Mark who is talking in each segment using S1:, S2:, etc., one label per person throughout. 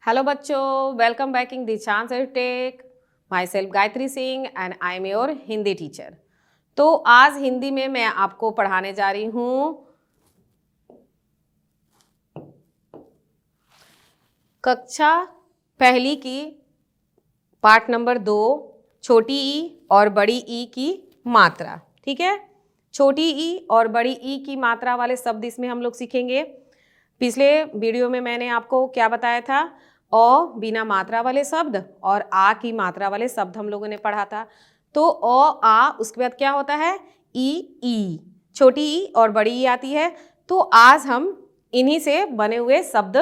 S1: Hello बच्चों, welcome back in the chance tech. Myself Gayatri Singh and I am your Hindi teacher. तो आज हिंदी में मैं आपको पढ़ाने जा रही हूँ कक्षा पहली की पार्ट नंबर 2, छोटी ई और बड़ी ई की मात्रा। ठीक है, छोटी ई और बड़ी ई की मात्रा वाले शब्द इसमें हम लोग सीखेंगे। पिछले वीडियो में मैंने आपको क्या बताया था, अ बिना मात्रा वाले शब्द और आ की मात्रा वाले शब्द हम लोगों ने पढ़ा था। तो अ आ, उसके बाद क्या होता है ई, छोटी ई और बड़ी ई आती है। तो आज हम इन्हीं से बने हुए शब्द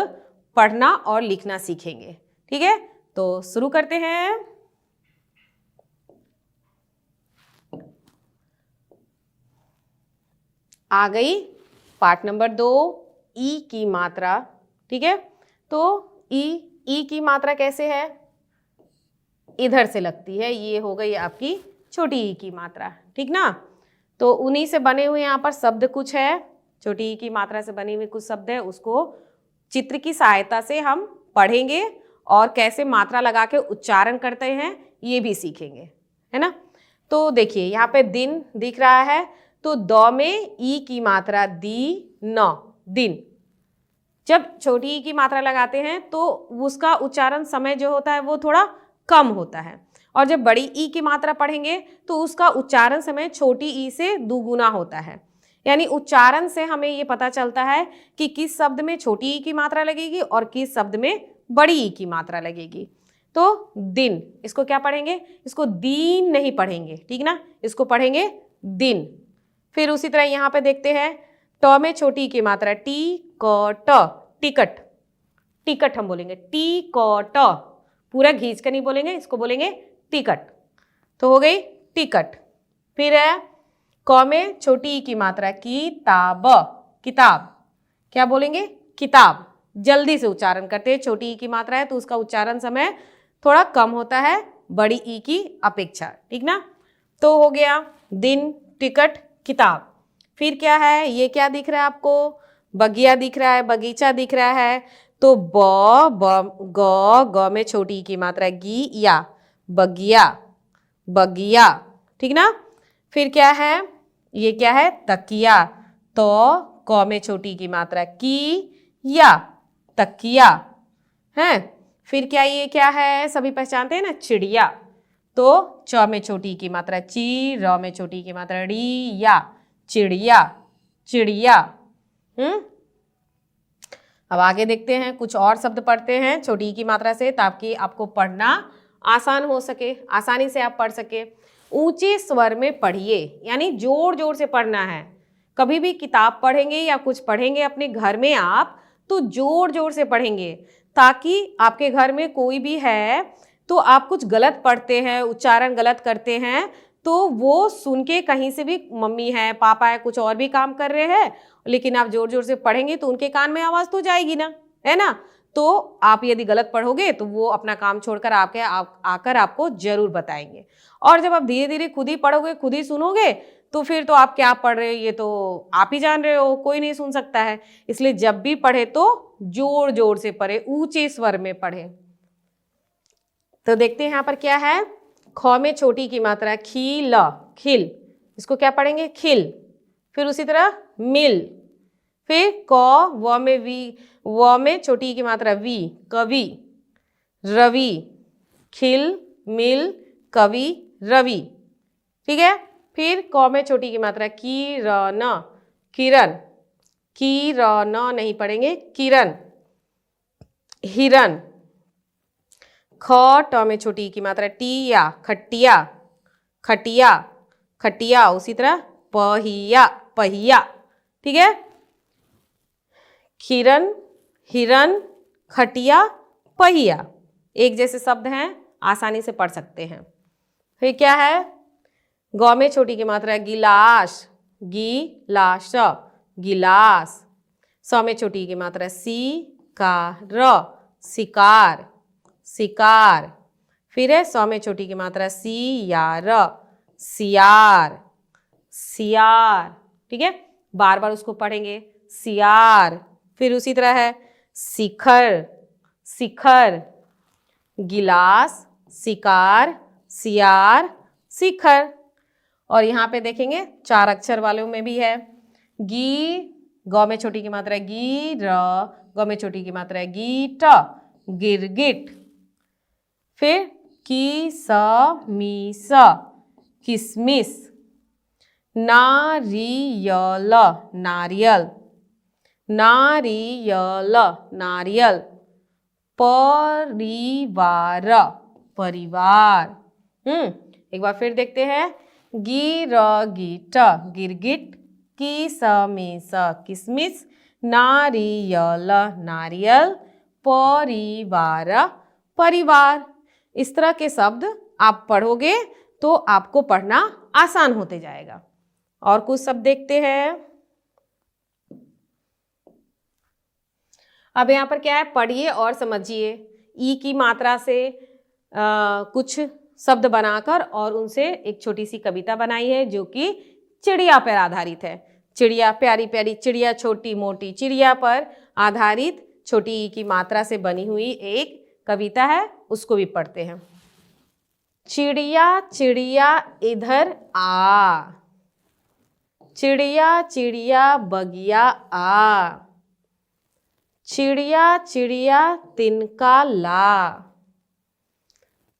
S1: पढ़ना और लिखना सीखेंगे। ठीक है, तो शुरू करते हैं। आ गई पार्ट नंबर 2, ई की मात्रा। ठीक है, तो ई की मात्रा कैसे है, इधर से लगती है। ये हो गई आपकी छोटी ई की मात्रा। ठीक ना, तो उन्हीं से बने हुए यहाँ पर शब्द कुछ है, छोटी ई की मात्रा से बनी हुई कुछ शब्द है, उसको चित्र की सहायता से हम पढ़ेंगे और कैसे मात्रा लगा के उच्चारण करते हैं ये भी सीखेंगे, है ना। तो देखिए यहाँ पे दिन दिख रहा है, तो द में ई की मात्रा दी न, दिन। जब छोटी ई की मात्रा लगाते हैं तो उसका उच्चारण समय जो होता है वो थोड़ा कम होता है, और जब बड़ी ई की मात्रा पढ़ेंगे तो उसका उच्चारण समय छोटी ई से दुगुना होता है। यानी उच्चारण से हमें ये पता चलता है कि किस शब्द में छोटी ई की मात्रा लगेगी और किस शब्द में बड़ी ई की मात्रा लगेगी। तो दिन, इसको क्या पढ़ेंगे, इसको दीन नहीं पढ़ेंगे, ठीक ना, इसको पढ़ेंगे दिन। फिर उसी तरह यहाँ पे देखते हैं, ट में छोटी ई की मात्रा टी क ट, टिकट, टिकट हम बोलेंगे टी क ट, पूरा घींच कर नहीं बोलेंगे, इसको बोलेंगे टिकट। तो हो गई टिकट। फिर है क में छोटी ई की मात्रा किताब, किताब, क्या बोलेंगे किताब। जल्दी से उच्चारण करते हैं, छोटी ई की मात्रा है तो उसका उच्चारण समय थोड़ा कम होता है बड़ी ई की अपेक्षा, ठीक ना। तो हो गया दिन, टिकट, किताब। फिर क्या है, ये क्या दिख रहा है आपको, बगिया दिख रहा है, बगीचा दिख रहा है। तो ग में छोटी ई की मात्रा गी या, बगिया, बगिया, ठीक ना। फिर क्या है, ये क्या है तकिया, तो क में छोटी की मात्रा की या, तकिया है। फिर क्या, ये क्या है, सभी पहचानते हैं ना, चिड़िया। तो च में छोटी की मात्रा ची, र में छोटी की मात्रा डी या, चिड़िया, चिड़िया। अब आगे देखते हैं, कुछ और शब्द पढ़ते हैं छोटी की मात्रा से, ताकि आपको पढ़ना आसान हो सके, आसानी से आप पढ़ सके। ऊंचे स्वर में पढ़िए, यानी जोर जोर से पढ़ना है। कभी भी किताब पढ़ेंगे या कुछ पढ़ेंगे अपने घर में आप, तो जोर जोर से पढ़ेंगे, ताकि आपके घर में कोई भी है तो आप कुछ गलत पढ़ते हैं, उच्चारण गलत करते हैं, तो वो सुन के कहीं से भी, मम्मी है पापा है कुछ और भी काम कर रहे हैं, लेकिन आप जोर जोर से पढ़ेंगे तो उनके कान में आवाज तो जाएगी ना, है ना। तो आप यदि गलत पढ़ोगे तो वो अपना काम छोड़कर आकर आपको जरूर बताएंगे। और जब आप धीरे धीरे खुद ही पढ़ोगे, खुद ही सुनोगे, तो फिर तो आप क्या पढ़ रहे हो ये तो आप ही जान रहे हो, कोई नहीं सुन सकता है। इसलिए जब भी पढ़े तो जोर जोर से पढ़े, ऊंचे स्वर में पढ़े। तो देखते हैं यहाँ पर क्या है, ख में छोटी की मात्रा खील, खिल, इसको क्या पढ़ेंगे खिल। फिर उसी तरह मिल। फिर क, व में वी, व में छोटी की मात्रा वी, कवि, रवि, खिल, मिल, कवि, रवि, ठीक है। फिर क में छोटी की मात्रा किरण, किरण, किरण नहीं पढ़ेंगे, किरण, हिरन। ख, ट में छोटी की मात्रा टिया, खटिया, खटिया, खटिया। उसी तरह पहिया, पहिया, ठीक है। किरण, हिरन, खटिया, पहिया, एक जैसे शब्द हैं, आसानी से पढ़ सकते हैं। फिर क्या है, ग में छोटी की मात्रा गिलास, गिलास, गिलास। स में छोटी की मात्रा शिकार, शिकार, शिकार। फिर है स में छोटी की मात्रा सियार, सियार, सियार, ठीक है। बार बार उसको पढ़ेंगे, सियार। फिर उसी तरह है शिखर, शिखर, गिलास, शिकार, सियार, शिखर। और यहाँ पे देखेंगे 4 अक्षर वालों में भी है। गी, गौ में छोटी की मात्रा है गी, र, गौ में छोटी की मात्रा है गी, ट, गिरगिट। फिर की, स, मी, स, किसमिस। नारियल, नारियल, नारियल, नारियल। परिवार, परिवार। एक बार फिर देखते हैं। गिरगिट, गिरगिट, किसमिस, किसमिस, नारियल, नारियल, परिवार, परिवार। इस तरह के शब्द आप पढ़ोगे तो आपको पढ़ना आसान होते जाएगा। और कुछ शब्द देखते हैं। अब यहाँ पर क्या है, पढ़िए और समझिए। ई की मात्रा से कुछ शब्द बनाकर और उनसे एक छोटी सी कविता बनाई है जो कि चिड़िया पर आधारित है। चिड़िया, प्यारी प्यारी चिड़िया, छोटी मोटी चिड़िया पर आधारित छोटी ई की मात्रा से बनी हुई एक कविता है, उसको भी पढ़ते हैं। चिड़िया चिड़िया इधर आ, चिड़िया चिड़िया बगिया आ, चिड़िया चिड़िया तिनका ला,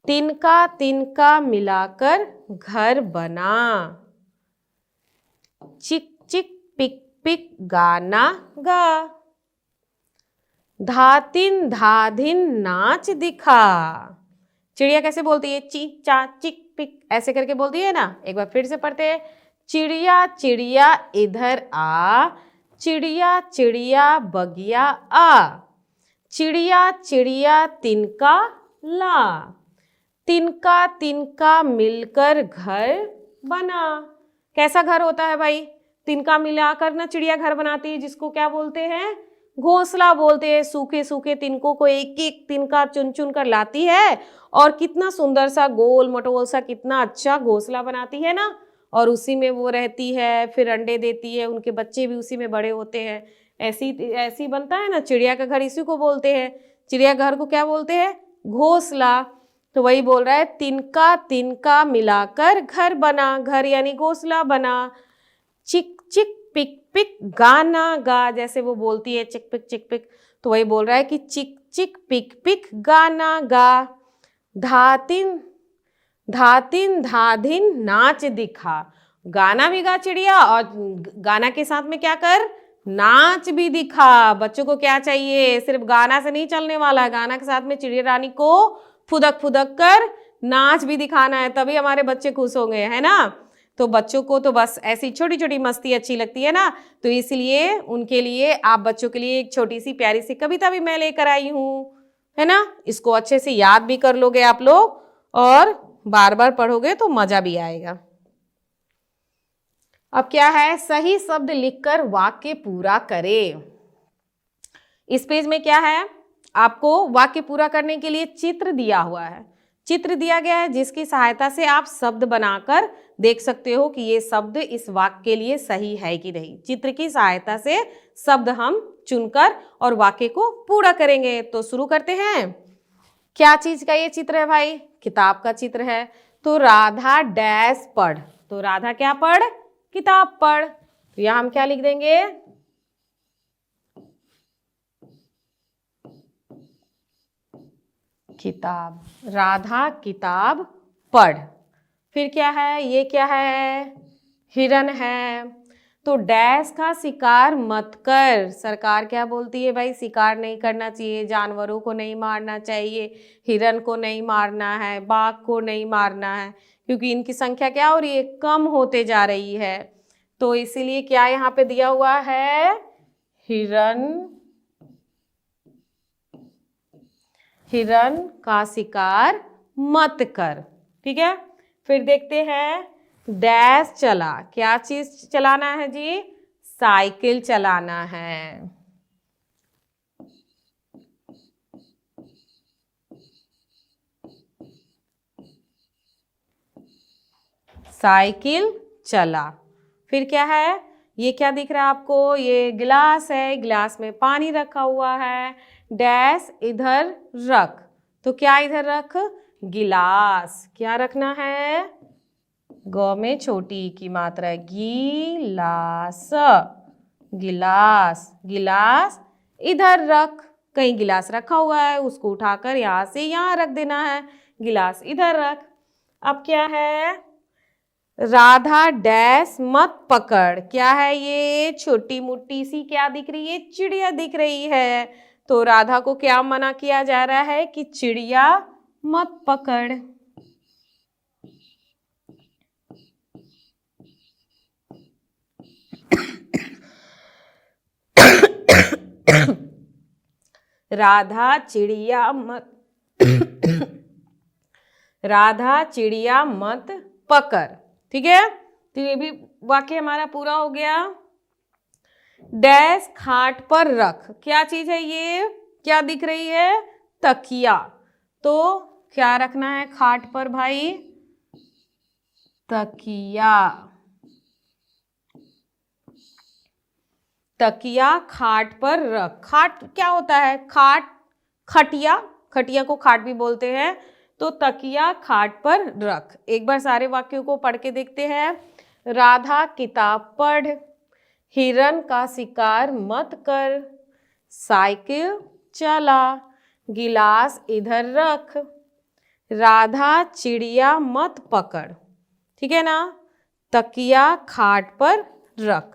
S1: तिनका तिनका मिलाकर घर बना, चिक चिक पिक पिक गाना गा, धातिन धाधिन नाच दिखा। चिड़िया कैसे बोलती है, ची चा चिक पिक ऐसे करके बोलती है ना। एक बार फिर से पढ़ते हैं। चिड़िया चिड़िया इधर आ, चिड़िया चिड़िया बगिया आ, चिड़िया चिड़िया तिनका ला, तिनका तिनका मिलकर घर बना। कैसा घर होता है भाई, तिनका मिलाकर ना चिड़िया घर बनाती है, जिसको क्या बोलते हैं, घोंसला बोलते हैं। सूखे सूखे तिनकों को एक एक तिनका चुन चुन कर लाती है और कितना सुंदर सा गोल मटोल सा कितना अच्छा घोंसला बनाती है ना, और उसी में वो रहती है, फिर अंडे देती है, उनके बच्चे भी उसी में बड़े होते हैं। ऐसी बनता है ना चिड़िया का घर, इसी को बोलते हैं। चिड़िया घर को क्या बोलते हैं, घोंसला। तो वही बोल रहा है, तिनका तिनका मिलाकर घर बना, घर यानी घोंसला बना। चिक चिक पिक पिक गाना गा, जैसे वो बोलती है चिक पिक, तो वही बोल रहा है कि चिक चिक पिक पिक गाना गा। धातिन धातिन धाधिन नाच दिखा, गाना भी गा चिड़िया और गाना के साथ में क्या कर, नाच भी दिखा। बच्चों को क्या चाहिए, सिर्फ गाना से नहीं चलने वाला है, गाना के साथ में चिड़िया रानी को फुदक फुदक कर नाच भी दिखाना है, तभी हमारे बच्चे खुश होंगे, है ना। तो बच्चों को तो बस ऐसी छोटी छोटी मस्ती अच्छी लगती है ना, तो इसलिए उनके लिए, आप बच्चों के लिए एक छोटी सी प्यारी सी कविता भी मैं लेकर आई हूँ, है ना। इसको अच्छे से याद भी कर लोगे आप लोग और बार बार पढ़ोगे तो मजा भी आएगा। अब क्या है, सही शब्द लिखकर वाक्य पूरा करें। इस पेज में क्या है, आपको वाक्य पूरा करने के लिए चित्र दिया हुआ है, चित्र दिया गया है जिसकी सहायता से आप शब्द बनाकर देख सकते हो कि ये शब्द इस वाक्य के लिए सही है कि नहीं। चित्र की सहायता से शब्द हम चुनकर और वाक्य को पूरा करेंगे। तो शुरू करते हैं। क्या चीज का ये चित्र है भाई, किताब का चित्र है। तो राधा डैश पढ़, तो राधा क्या पढ़, किताब पढ़। तो यहां हम क्या लिख देंगे, किताब, राधा किताब पढ़। फिर क्या है, ये क्या है, हिरन है। तो डैश का शिकार मत कर, सरकार क्या बोलती है भाई, शिकार नहीं करना चाहिए, जानवरों को नहीं मारना चाहिए, हिरन को नहीं मारना है, बाघ को नहीं मारना है, क्योंकि इनकी संख्या क्या हो रही है, कम होते जा रही है। तो इसीलिए क्या यहाँ पे दिया हुआ है, हिरन, हिरन का शिकार मत कर। ठीक है, फिर देखते हैं, डैश चला, क्या चीज चलाना है जी, साइकिल चलाना है। साइकिल चला। फिर क्या है, ये क्या दिख रहा है आपको, ये गिलास है, गिलास में पानी रखा हुआ है। डैश इधर रख, तो क्या इधर रख, गिलास। क्या रखना है, ग में छोटी की मात्रा है, गिलास, गिलास, गिलास इधर रख। कहीं गिलास रखा हुआ है, उसको उठाकर यहां से यहां रख देना है, गिलास इधर रख। अब क्या है, राधा डैश मत पकड़। क्या है ये, छोटी मोटी सी क्या दिख रही है, चिड़िया दिख रही है। तो राधा को क्या मना किया जा रहा है कि चिड़िया मत पकड़। राधा चिड़िया मत राधा चिड़िया मत पकड़। ठीक है, तो ये भी वाक्य हमारा पूरा हो गया। डैश खाट पर रख, क्या चीज है ये, क्या दिख रही है, तकिया। तो क्या रखना है खाट पर भाई, तकिया। तकिया खाट पर रख। खाट क्या होता है, खाट, खटिया, खटिया को खाट भी बोलते हैं। तो तकिया खाट पर रख। एक बार सारे वाक्यों को पढ़ के देखते हैं। राधा किताब पढ़, हिरन का शिकार मत कर, साइकिल चला, गिलास इधर रख, राधा चिड़िया मत पकड़। ठीक है ना, तकिया खाट पर रख।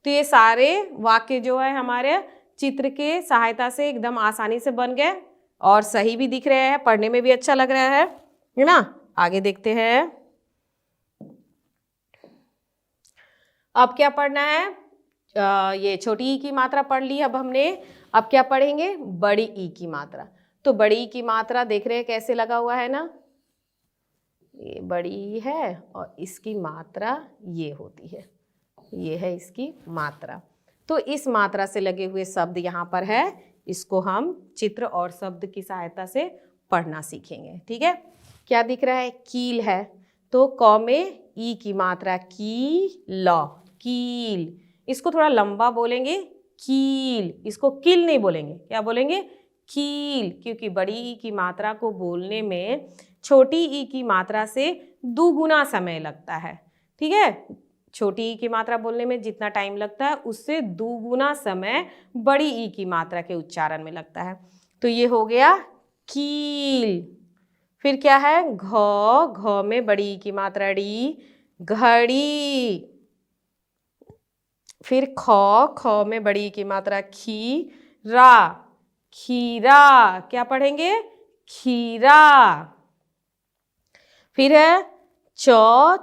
S1: तो ये सारे वाक्य जो है हमारे चित्र के सहायता से एकदम आसानी से बन गए और सही भी दिख रहे हैं, पढ़ने में भी अच्छा लग रहा है ना। आगे देखते हैं, अब क्या पढ़ना है, ये छोटी ई की मात्रा पढ़ ली अब हमने। अब क्या पढ़ेंगे, बड़ी ई की मात्रा। तो बड़ी ई की मात्रा देख रहे हैं कैसे लगा हुआ है ना, ये बड़ी ई है और इसकी मात्रा ये होती है, ये है इसकी मात्रा। तो इस मात्रा से लगे हुए शब्द यहाँ पर है, इसको हम चित्र और शब्द की सहायता से पढ़ना सीखेंगे। ठीक है, क्या दिख रहा है, कील है। तो क में ई की मात्रा, की ल, कील। इसको थोड़ा लंबा बोलेंगे, कील। इसको किल नहीं बोलेंगे, क्या बोलेंगे, कील, क्योंकि बड़ी ई की मात्रा को बोलने में छोटी ई की मात्रा से दुगुना समय लगता है। ठीक है, छोटी ई की मात्रा बोलने में जितना टाइम लगता है उससे दुगुना समय बड़ी ई की मात्रा के उच्चारण में लगता है। तो ये हो गया कील। फिर क्या है, घ, घ में बड़ी ई की मात्रा ड़ी, घड़ी। फिर ख, ख में बड़ी ई की मात्रा खी, रा, खीरा। क्या पढ़ेंगे, खीरा। फिर है च,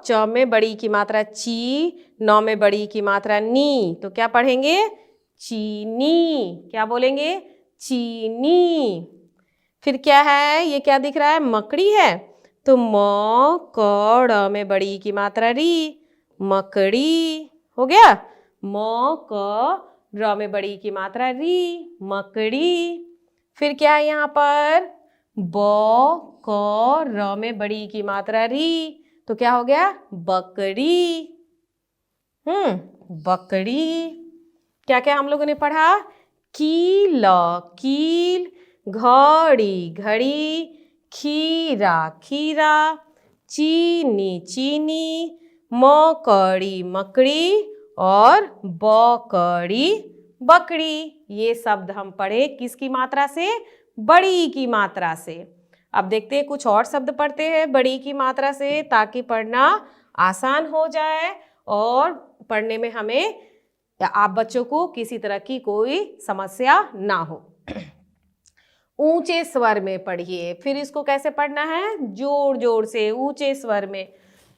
S1: च में बड़ी की मात्रा ची, नौ में बड़ी की मात्रा नी। तो क्या पढ़ेंगे, चीनी। क्या बोलेंगे, चीनी। फिर क्या है, ये क्या दिख रहा है, मकड़ी है। तो म, क, ड़ में बड़ी की मात्रा री, मकड़ी। हो गया, म, क, ड़ में बड़ी की मात्रा री, मकड़ी। फिर क्या है यहाँ पर, ब, क, र में बड़ी की मात्रा री। तो क्या हो गया, बकरी। बकरी। क्या क्या हम लोगों ने पढ़ा, कील, कील, घड़ी, घड़ी, खीरा, खीरा, चीनी, चीनी, मकड़ी, मकड़ी और बकड़ी, बकड़ी। ये शब्द हम पढ़े किसकी मात्रा से, बड़ी की मात्रा से। अब देखते हैं कुछ और शब्द पढ़ते हैं बड़ी की मात्रा से, ताकि पढ़ना आसान हो जाए और पढ़ने में हमें या आप बच्चों को किसी तरह की कोई समस्या ना हो। ऊंचे स्वर में पढ़िए। फिर इसको कैसे पढ़ना है, जोर जोर से ऊंचे स्वर में।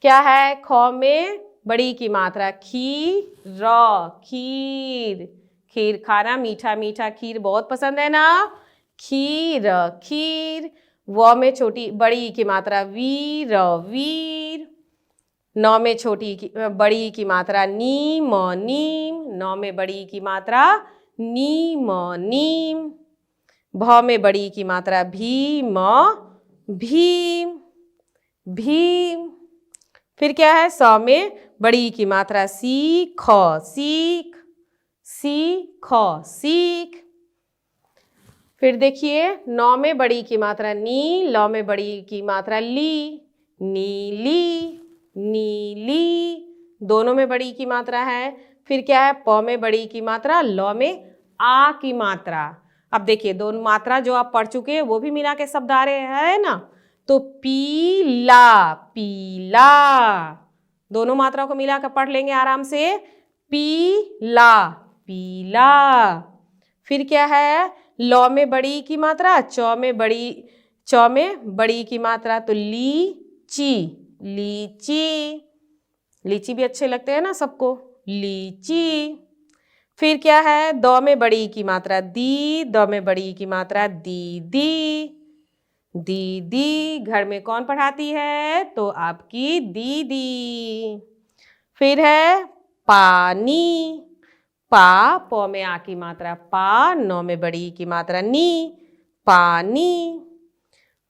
S1: क्या है, ख में बड़ी की मात्रा खी, र, खीर। खीर खाना, मीठा मीठा खीर बहुत पसंद है ना, खीर, खीर। व में छोटी बड़ी की मात्रा वीर, वीर। नौ में छोटी की बड़ी की मात्रा नीम, नीम। नौ में बड़ी की मात्रा नीम, नीम। भ में बड़ी की मात्रा भीम, भीम, भीम। फिर क्या है, स में बड़ी की मात्रा सीख, सीख, सीख, सीख। फिर देखिए, नौ में बड़ी की मात्रा नी, लौ में बड़ी की मात्रा ली, नीली, नीली, दोनों में बड़ी की मात्रा है। फिर क्या है, प में बड़ी की मात्रा, लौ में आ की मात्रा। अब देखिए, दोनों मात्रा जो आप पढ़ चुके हैं वो भी मिला के शब्द आ रहे हैं ना, तो पीला, पीला, दोनों मात्राओं को मिलाकर पढ़ लेंगे आराम से, पीला, पीला। फिर क्या है, लौ में बड़ी की मात्रा, चौ में बड़ी की मात्रा, तो लीची, लीची, लीची भी अच्छे लगते हैं ना सबको, लीची। फिर क्या है, दौ में बड़ी की मात्रा दी, दौ में बड़ी की मात्रा दीदी, दीदी, घर में कौन पढ़ाती है, तो आपकी दीदी। फिर है पानी, पा, प में आ की मात्रा पा, नौ में बड़ी की मात्रा नी, पानी।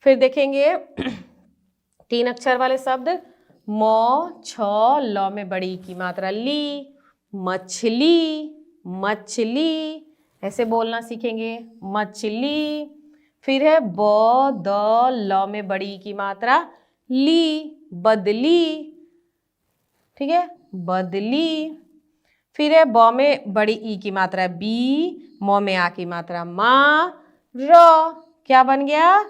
S1: फिर देखेंगे 3 अक्षर वाले शब्द, मौ, छ, लौ में बड़ी की मात्रा ली, मछली, मछली, ऐसे बोलना सीखेंगे, मछली। फिर है ब, द, लौ में बड़ी की मात्रा ली, बदली, ठीक है, बदली। फिर है ब में बड़ी ई की मात्रा बी, मौ में आ की मात्रा मा, र, क्या बन गया,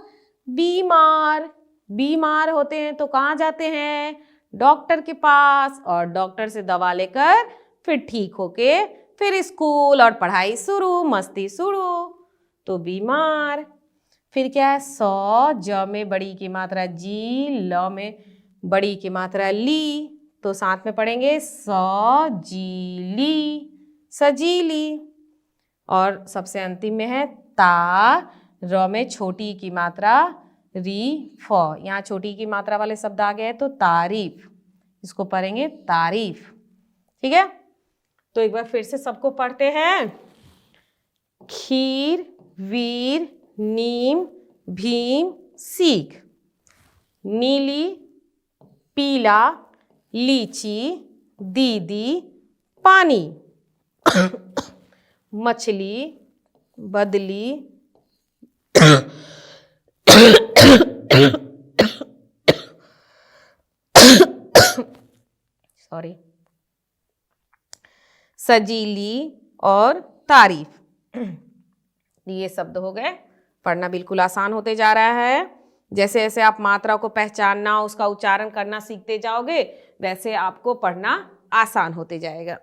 S1: बीमार। बीमार होते हैं तो कहाँ जाते हैं, डॉक्टर के पास, और डॉक्टर से दवा लेकर फिर ठीक होके फिर स्कूल और पढ़ाई शुरू, मस्ती शुरू, तो बीमार। फिर क्या है, सौ, ज में बड़ी की मात्रा जी, ल में बड़ी की मात्रा ली, तो साथ में पढ़ेंगे सजीली, सजीली। और सबसे अंतिम में है ता, र में छोटी की मात्रा री, फ, यहाँ छोटी की मात्रा वाले शब्द आ गए तो तारीफ, इसको पढ़ेंगे तारीफ, ठीक है। तो एक बार फिर से सबको पढ़ते हैं, खीर, वीर, नीम, भीम, सीख, नीली, पीला, लीची, दीदी, पानी, मछली, बदली, सॉरी, सजीली और तारीफ। ये शब्द हो गए, पढ़ना बिल्कुल आसान होते जा रहा है। जैसे जैसे आप मात्रा को पहचानना, उसका उच्चारण करना सीखते जाओगे, वैसे आपको पढ़ना आसान होते जाएगा।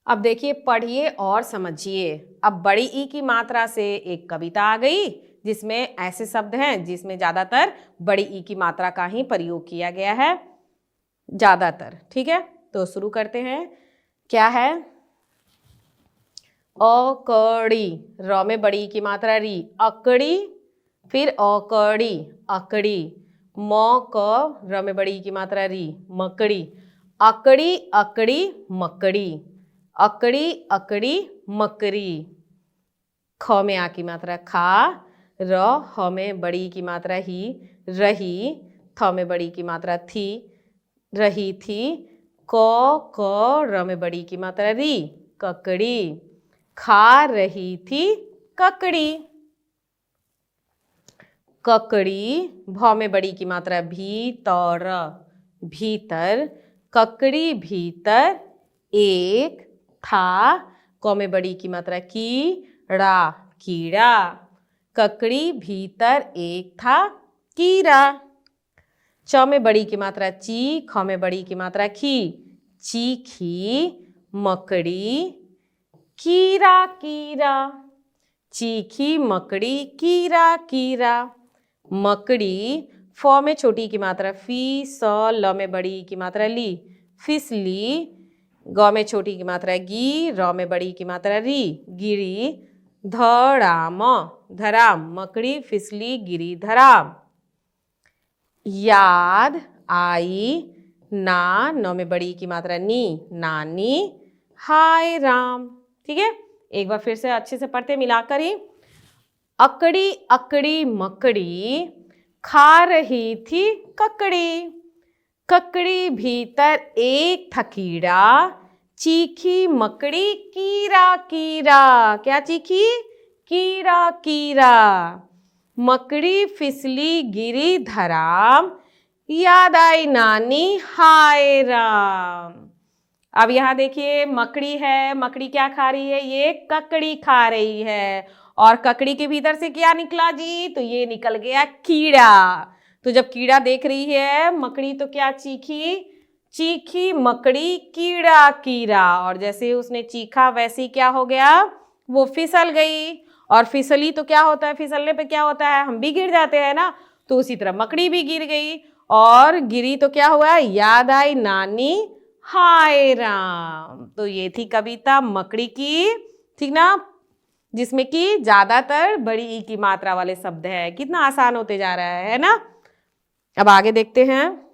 S1: अब देखिए, पढ़िए और समझिए। अब बड़ी ई की मात्रा से एक कविता आ गई जिसमें ऐसे शब्द हैं जिसमें ज्यादातर बड़ी ई की मात्रा का ही प्रयोग किया गया है, ज्यादातर, ठीक है। तो शुरू करते हैं। क्या है, अकड़ी, र में बड़ी की मात्रा री, अकड़ी, फिर अकड़ी, अकड़ी, म, क, र में बड़ी की मात्रा री, मकड़ी, अकड़ी, अकड़ी, मकड़ी, अकड़ी, अकड़ी, मकड़ी। ख में आ की मात्रा खा, र, ह में बड़ी की मात्रा ही, रही, थ में बड़ी की मात्रा थी, रही थी, क, र में बड़ी की मात्रा री, ककड़ी, खा रही थी ककड़ी, ककड़ी, भ में बड़ी की मात्रा भीतर, भीतर, ककड़ी भीतर एक था, क में बड़ी की मात्रा कीड़ा, कीड़ा, ककड़ी भीतर एक था कीड़ा। च में बड़ी की मात्रा ची, ख में बड़ी की मात्रा खी, चीखी, मकड़ी, कीड़ा, कीड़ा, चीखी मकड़ी, कीड़ा, कीड़ा, मकड़ी। फ में छोटी की मात्रा फी, स, ल में बड़ी की मात्रा ली, फिसली, ग में छोटी की मात्रा गी, र में बड़ी की मात्रा री, गिरी, धड़ाम, धराम, मकड़ी फिसली गिरी धराम। याद आई ना, नौ में बड़ी की मात्रा नी, नानी, हाय राम, ठीक है। एक बार फिर से अच्छे से पढ़ते मिलाकर ही। अकड़ी अकड़ी मकड़ी, खा रही थी ककड़ी, ककड़ी भीतर एक था कीड़ा, चीखी मकड़ी कीरा कीरा, क्या चीखी? कीरा कीरा। मकड़ी फिसली गिरी धराम, याद आई नानी हाय राम। अब यहाँ देखिए मकड़ी है, मकड़ी क्या खा रही है? ये ककड़ी खा रही है। और ककड़ी के भीतर से क्या निकला जी? तो ये निकल गया कीड़ा। तो जब कीड़ा देख रही है मकड़ी तो क्या चीखी? चीखी मकड़ी कीड़ा कीड़ा। और जैसे उसने चीखा वैसे ही क्या हो गया? वो फिसल गई। और फिसली तो क्या होता है? फिसलने पे क्या होता है? हम भी गिर जाते हैं ना। तो उसी तरह मकड़ी भी गिर गई और गिरी तो क्या हुआ? याद आई नानी हाय राम। तो ये थी कविता मकड़ी की, ठीक ना, जिसमें कि ज्यादातर बड़ी ई की मात्रा वाले शब्द है। कितना आसान होते जा रहा है ना। अब आगे देखते हैं।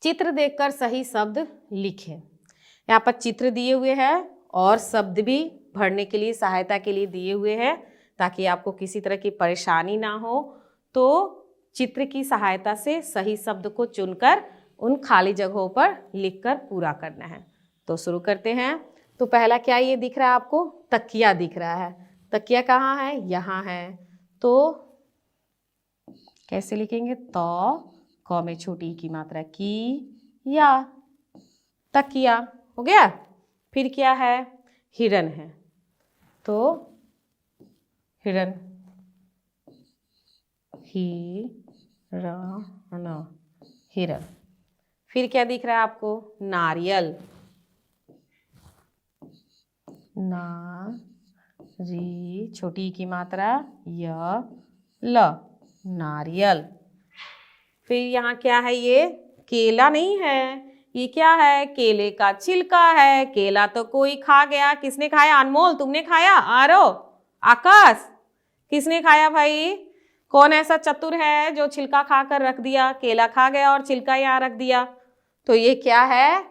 S1: चित्र देखकर सही शब्द लिखें। यहाँ पर चित्र दिए हुए हैं और शब्द भी भरने के लिए सहायता के लिए दिए हुए हैं ताकि आपको किसी तरह की परेशानी ना हो। तो चित्र की सहायता से सही शब्द को चुनकर उन खाली जगहों पर लिखकर पूरा करना है। तो शुरू करते हैं। तो पहला क्या ये दिख रहा है आपको? तकिया दिख रहा है। तकिया कहाँ है? यहाँ है। तो कैसे लिखेंगे? तो क में छोटी की मात्रा की या, तकिया हो गया। फिर क्या है? हिरन है। तो हिरन, हिरन। फिर क्या दिख रहा है आपको? नारियल, नारी छोटी की मात्रा य ल, नारियल। फिर यहाँ क्या है? ये केला नहीं है, ये क्या है? केले का छिलका है। केला तो कोई खा गया। किसने खाया? अनमोल तुमने खाया? आरो, आकाश, किसने खाया भाई? कौन ऐसा चतुर है जो छिलका खाकर रख दिया? केला खा गया और छिलका यहाँ रख दिया। तो ये क्या है?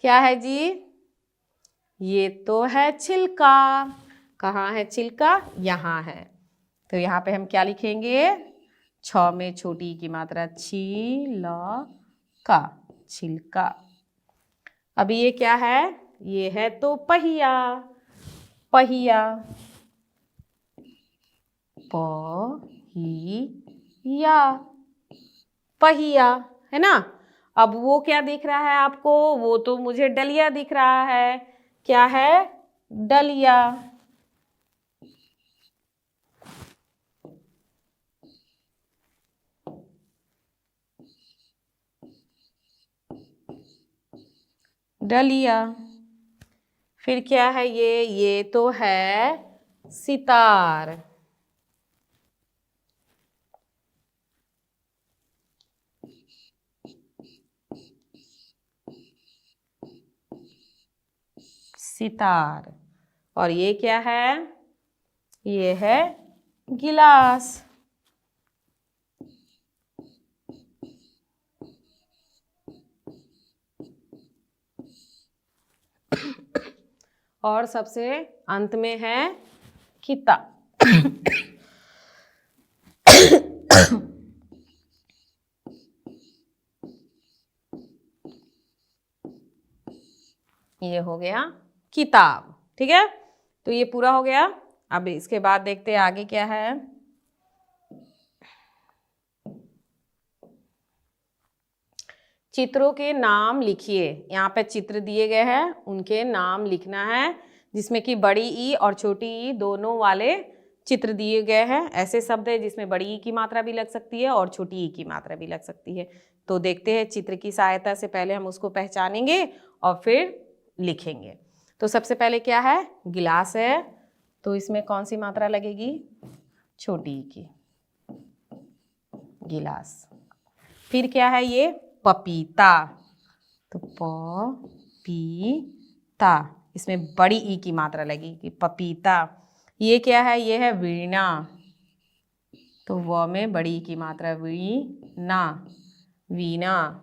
S1: क्या है जी? ये तो है छिलका। कहाँ है छिलका? यहाँ है। तो यहाँ पे हम क्या लिखेंगे? छ में छोटी की मात्रा छी ल का, छिलका। अभी ये क्या है? ये है तो पहिया, पहिया, पहिया, पहिया है ना। अब वो क्या दिख रहा है आपको? वो तो मुझे डलिया दिख रहा है। क्या है? डलिया। डलिया। फिर क्या है? ये तो है सितार। सितार। और ये क्या है? ये है गिलास। और सबसे अंत में है किताब। ये हो गया किताब, ठीक है। तो ये पूरा हो गया। अब इसके बाद देखते हैं आगे क्या है। चित्रों के नाम लिखिए। यहाँ पे चित्र दिए गए हैं, उनके नाम लिखना है, जिसमें कि बड़ी ई और छोटी ई दोनों वाले चित्र दिए गए हैं। ऐसे शब्द है जिसमें बड़ी ई की मात्रा भी लग सकती है और छोटी ई की मात्रा भी लग सकती है। तो देखते हैं चित्र की सहायता से पहले हम उसको पहचानेंगे और फिर लिखेंगे। तो सबसे पहले क्या है? गिलास है, तो इसमें कौन सी मात्रा लगेगी? छोटी ई की, गिलास। फिर क्या है? ये पपीता, तो पपीता, इसमें बड़ी ई की मात्रा लगेगी, पपीता। ये क्या है? ये है वीणा, तो व में बड़ी ई की मात्रा वीणा, वीणा।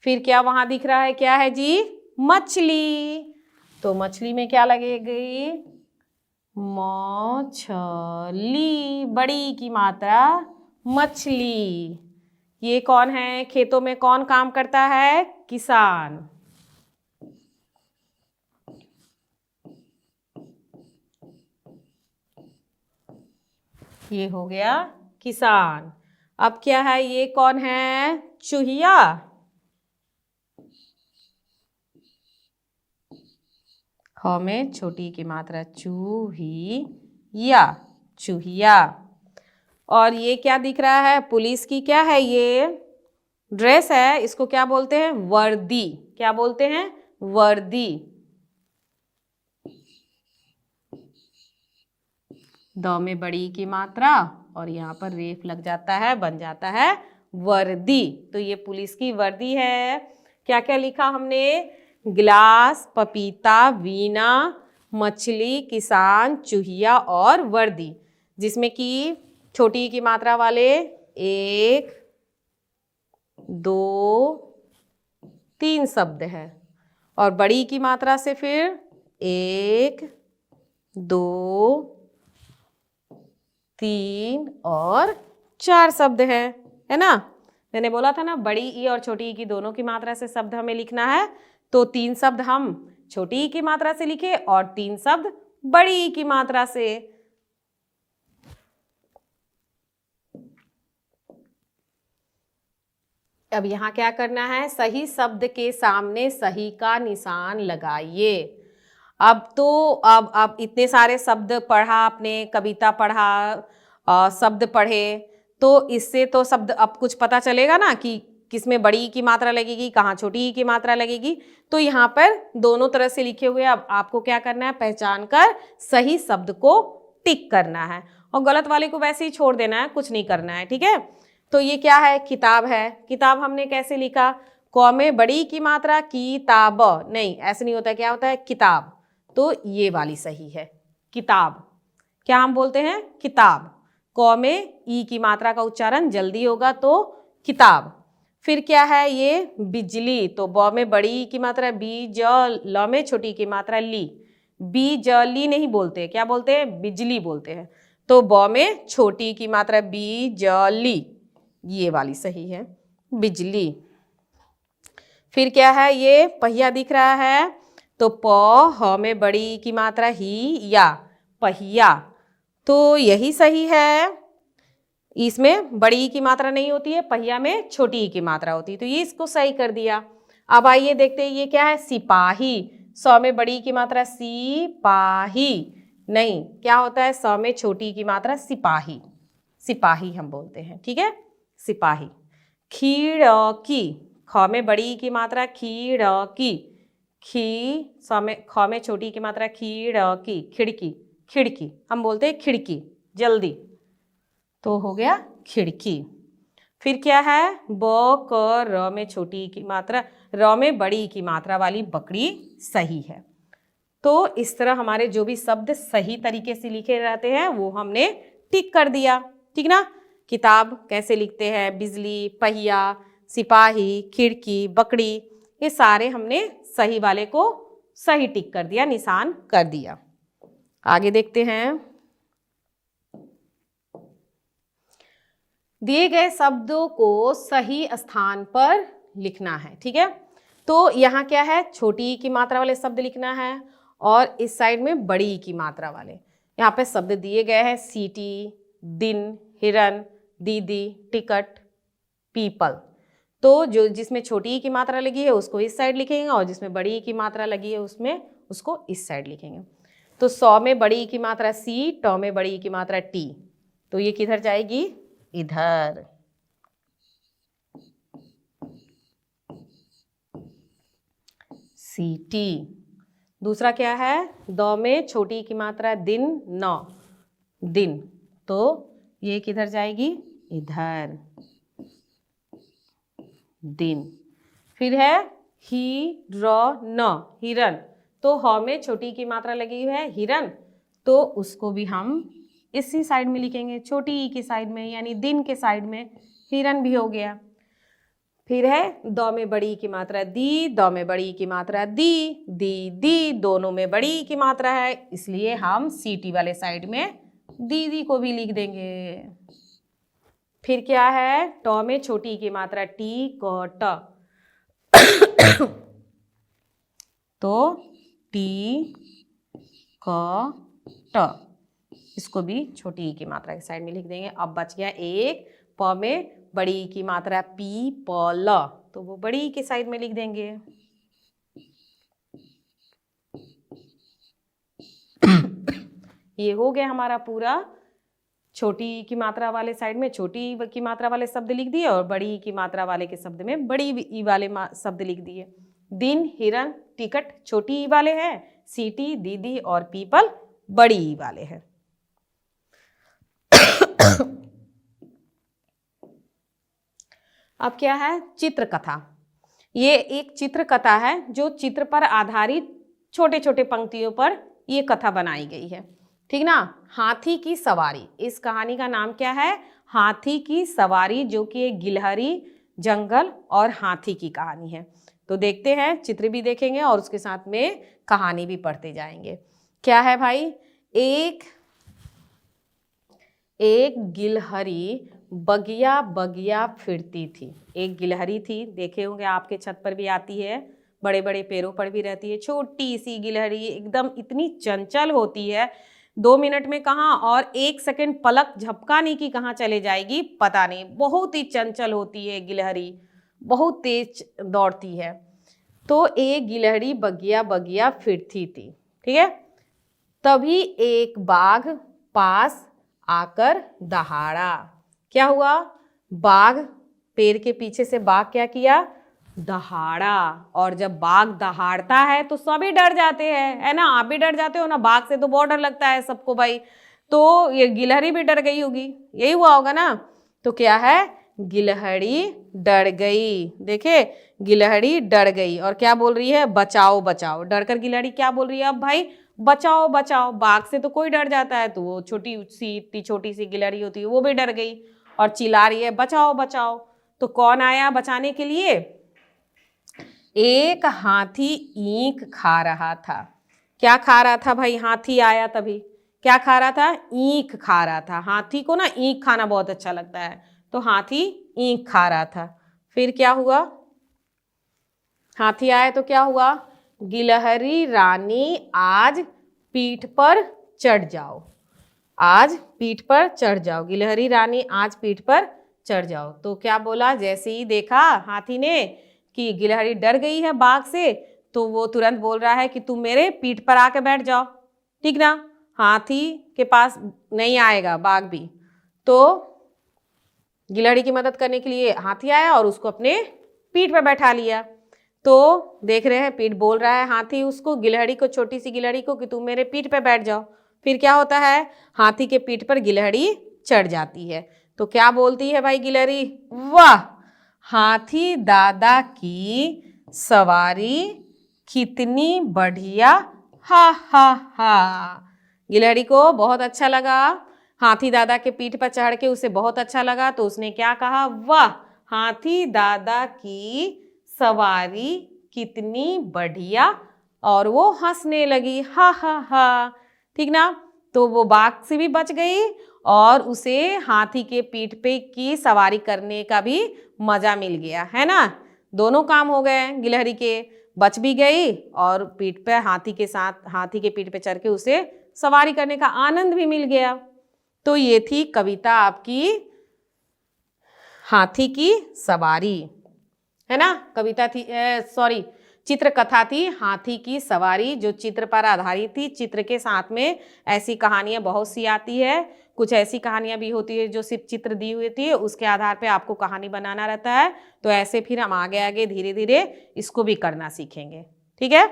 S1: फिर क्या वहां दिख रहा है? क्या है जी? मछली, तो मछली में क्या लगेगी? मछली, बड़ी ई की मात्रा मछली। ये कौन है? खेतों में कौन काम करता है? किसान। ये हो गया किसान। अब क्या है? ये कौन है? चूहिया। ह में छोटी की मात्रा चूहिया, चूहिया। और ये क्या दिख रहा है? पुलिस की क्या है? ये ड्रेस है, इसको क्या बोलते हैं? वर्दी। क्या बोलते हैं? वर्दी। द में बड़ी की मात्रा और यहाँ पर रेफ लग जाता है, बन जाता है वर्दी। तो ये पुलिस की वर्दी है। क्या क्या लिखा हमने? गिलास, पपीता, वीणा, मछली, किसान, चूहिया और वर्दी, जिसमें कि छोटी की मात्रा वाले 1, 2, 3 शब्द है और बड़ी की मात्रा से फिर 1, 2, 3 और 4 शब्द है ना? मैंने बोला था ना, बड़ी ई और छोटी ई की दोनों की मात्रा से शब्द हमें लिखना है। तो 3 शब्द हम छोटी ई की मात्रा से लिखे और 3 शब्द बड़ी ई की मात्रा से। अब यहाँ क्या करना है? सही शब्द के सामने सही का निशान लगाइए। अब इतने सारे शब्द पढ़ा आपने, कविता पढ़ा, शब्द पढ़े, तो इससे तो शब्द अब कुछ पता चलेगा ना कि किसमें बड़ी की मात्रा लगेगी, कहाँ छोटी की मात्रा लगेगी। तो यहाँ पर दोनों तरह से लिखे हुए अब आपको क्या करना है? पहचान कर सही शब्द को टिक करना है और गलत वाले को वैसे ही छोड़ देना है, कुछ नहीं करना है। ठीक है? तो ये क्या है? किताब है। किताब हमने कैसे लिखा? क में बड़ी की मात्रा किताब, नहीं ऐसे नहीं होता है। क्या होता है? किताब। तो ये वाली सही है, किताब। क्या हम बोलते हैं? किताब। क में ई की मात्रा का उच्चारण जल्दी होगा तो किताब। फिर क्या है? ये बिजली। तो ब में बड़ी ई की मात्रा बी, ज, ल में छोटी की मात्रा ली। बी, ज, ली नहीं बोलते, क्या बोलते हैं? बिजली बोलते हैं। तो ब में छोटी की मात्रा बी, ज, ली, ये वाली सही है, बिजली। फिर क्या है? ये पहिया दिख रहा है। तो प, ह में बड़ी की मात्रा ही, या, पहिया। तो यही सही है। इसमें बड़ी की मात्रा नहीं होती है, पहिया में छोटी की मात्रा होती है, तो ये इसको सही कर दिया। अब आइए देखते हैं ये क्या है? सिपाही। स में बड़ी की मात्रा सिपाही, नहीं क्या होता है? स में छोटी की मात्रा सिपाही, सिपाही हम बोलते हैं। ठीक है? सिपाही। खिड़की। ख में बड़ी की मात्रा खिड़की, ख में छोटी की मात्रा खिड़की, खिड़की, खिड़की हम बोलते हैं खिड़की, जल्दी। तो हो गया खिड़की। फिर क्या है? ब, क, र में छोटी की मात्रा, र में बड़ी की मात्रा वाली बकरी सही है। तो इस तरह हमारे जो भी शब्द सही तरीके से लिखे रहते हैं वो हमने टिक कर दिया। ठीक ना? किताब कैसे लिखते हैं? बिजली, पहिया, सिपाही, खिड़की, बकरी, ये सारे हमने सही वाले को सही टिक कर दिया, निशान कर दिया। आगे देखते हैं। दिए गए शब्दों को सही स्थान पर लिखना है। ठीक है? तो यहाँ क्या है? छोटी की मात्रा वाले शब्द लिखना है और इस साइड में बड़ी की मात्रा वाले। यहाँ पे शब्द दिए गए हैं सीटी, दिन, हिरन, दीदी, टिकट, पीपल। तो जो जिसमें छोटी की मात्रा लगी है उसको इस साइड लिखेंगे और जिसमें बड़ी की मात्रा लगी है उसमें उसको इस साइड लिखेंगे। तो 100 में बड़ी की मात्रा सी, ट में बड़ी की मात्रा टी, तो ये किधर जाएगी? इधर। सीटी। दूसरा क्या है? द में छोटी की मात्रा दिन, न, दिन, तो ये किधर जाएगी? इधर, दिन। फिर है ही, र, न, हिरन। तो ह में छोटी की मात्रा लगी हुई है हिरन, तो उसको भी हम इसी साइड में लिखेंगे, छोटी ई की साइड में, यानी दिन के साइड में। हिरन भी हो गया। फिर है द में बड़ी की मात्रा दी, द में बड़ी की मात्रा दी, दी, दी, दोनों में बड़ी की मात्रा है, इसलिए हम सीटी वाले साइड में दीदी को भी लिख देंगे। फिर क्या है, ट में छोटी की मात्रा टी क ट, तो टी क ट, इसको भी छोटी ई की मात्रा के साइड में लिख देंगे। अब बच गया एक प में बड़ी ई की मात्रा पी प ल, तो वो बड़ी ई के साइड में लिख देंगे। ये हो गया हमारा पूरा छोटी ई की मात्रा वाले साइड में छोटी ई की मात्रा वाले शब्द लिख दिए और बड़ी ई की मात्रा वाले के शब्द में बड़ी ई वाले शब्द लिख दिए। दिन, हिरन, टिकट छोटी ई वाले हैं, सीटी, दीदी और पीपल बड़ी ई वाले हैं। अब क्या है, चित्र कथा। ये एक चित्र कथा है जो चित्र पर आधारित छोटे छोटे पंक्तियों पर ये कथा बनाई गई है, ठीक ना। हाथी की सवारी, इस कहानी का नाम क्या है, हाथी की सवारी, जो कि एक गिलहरी, जंगल और हाथी की कहानी है। तो देखते हैं, चित्र भी देखेंगे और उसके साथ में कहानी भी पढ़ते जाएंगे। क्या है भाई, एक गिलहरी बगिया बगिया फिरती थी। एक गिलहरी थी, देखे होंगे आपके छत पर भी आती है, बड़े बड़े पेड़ों पर भी रहती है। छोटी सी गिलहरी, एकदम इतनी चंचल होती है, 2 मिनट में कहाँ और 1 सेकंड पलक झपकाने की कहाँ चले जाएगी पता नहीं। बहुत ही चंचल होती है गिलहरी, बहुत तेज दौड़ती है। तो एक गिलहरी बगिया बगिया फिरती थी, ठीक है। तभी एक बाघ पास आकर दहाड़ा। क्या हुआ, बाघ, पेड़ के पीछे से बाघ क्या किया, दहाड़ा। और जब बाघ दहाड़ता है तो सभी डर जाते हैं, है ना। आप भी डर जाते हो ना, बाघ से तो बहुत डर लगता है सबको भाई। तो ये गिलहरी भी डर गई होगी, यही हुआ होगा ना। तो क्या है, गिलहरी डर गई। देखे, गिलहरी डर गई और क्या बोल रही है, बचाओ बचाओ। डरकर गिलहरी क्या बोल रही है, अब भाई बचाओ बचाओ। बाघ से तो कोई डर जाता है, तो वो छोटी सी गिलहरी होती है, वो भी डर गई और चिल्ला रही है बचाओ बचाओ। तो कौन आया बचाने के लिए, एक हाथी ईंख खा रहा था। क्या खा रहा था भाई, हाथी आया तभी क्या खा रहा था, ईंख खा रहा था। हाथी को ना ईंख खाना बहुत अच्छा लगता है, तो हाथी ईंख खा रहा था। फिर क्या हुआ, हाथी आया तो क्या हुआ, गिलहरी रानी आज पीठ पर चढ़ जाओ। आज पीठ पर चढ़ जाओ, गिलहरी रानी आज पीठ पर चढ़ जाओ। तो क्या बोला, जैसे ही देखा हाथी ने कि गिलहरी डर गई है बाघ से, तो वो तुरंत बोल रहा है कि तुम मेरे पीठ पर आके बैठ जाओ, ठीक ना। हाथी के पास नहीं आएगा बाघ भी, तो गिलहरी की मदद करने के लिए हाथी आया और उसको अपने पीठ पर बैठा लिया। तो देख रहे हैं, पीठ बोल रहा है हाथी उसको, गिलहरी को, छोटी सी गिलहरी को, कि तुम मेरे पीठ पर बैठ जाओ। फिर क्या होता है, हाथी के पीठ पर गिलहरी चढ़ जाती है। तो क्या बोलती है भाई गिलहरी, वाह हाथी दादा की सवारी कितनी बढ़िया, हा हा हा। गिलहरी को बहुत अच्छा लगा, हाथी दादा के पीठ पर चढ़ के उसे बहुत अच्छा लगा। तो उसने क्या कहा, वाह हाथी दादा की सवारी कितनी बढ़िया, और वो हंसने लगी, हा हा हा, ठीक ना। तो वो बाघ से भी बच गई और उसे हाथी के पीठ पे की सवारी करने का भी मजा मिल गया, है ना। दोनों काम हो गए, गिलहरी के बच भी गई और पीठ पे हाथी के साथ, हाथी के पीठ पे चढ़ के उसे सवारी करने का आनंद भी मिल गया। तो ये थी कविता आपकी, हाथी की सवारी, है ना। कविता थी, सॉरी, चित्र कथा थी हाथी की सवारी, जो चित्र पर आधारित थी। चित्र के साथ में ऐसी कहानियां बहुत सी आती है, कुछ ऐसी कहानियां भी होती है जो सिर्फ चित्र दी हुई थी, उसके आधार पे आपको कहानी बनाना रहता है। तो ऐसे फिर हम आगे आगे धीरे धीरे इसको भी करना सीखेंगे, ठीक है।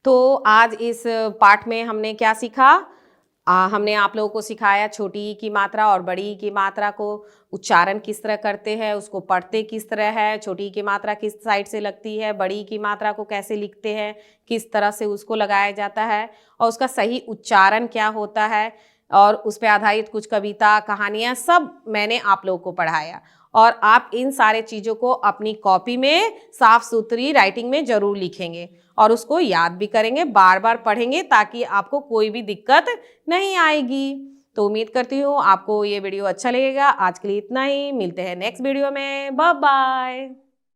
S1: तो आज इस पाठ में हमने क्या सीखा, हमने आप लोगों को सिखाया छोटी ई की मात्रा और बड़ी ई की मात्रा को उच्चारण किस तरह करते हैं, उसको पढ़ते किस तरह है, छोटी ई की मात्रा किस साइड से लगती है, बड़ी ई की मात्रा को कैसे लिखते हैं, किस तरह से उसको लगाया जाता है और उसका सही उच्चारण क्या होता है, और उस पर आधारित कुछ कविता, कहानियाँ सब मैंने आप लोगों को पढ़ाया। और आप इन सारे चीज़ों को अपनी कॉपी में साफ सुथरी राइटिंग में ज़रूर लिखेंगे और उसको याद भी करेंगे, बार बार पढ़ेंगे ताकि आपको कोई भी दिक्कत नहीं आएगी। तो उम्मीद करती हूँ आपको ये वीडियो अच्छा लगेगा। आज के लिए इतना ही, मिलते हैं नेक्स्ट वीडियो में। Bye bye.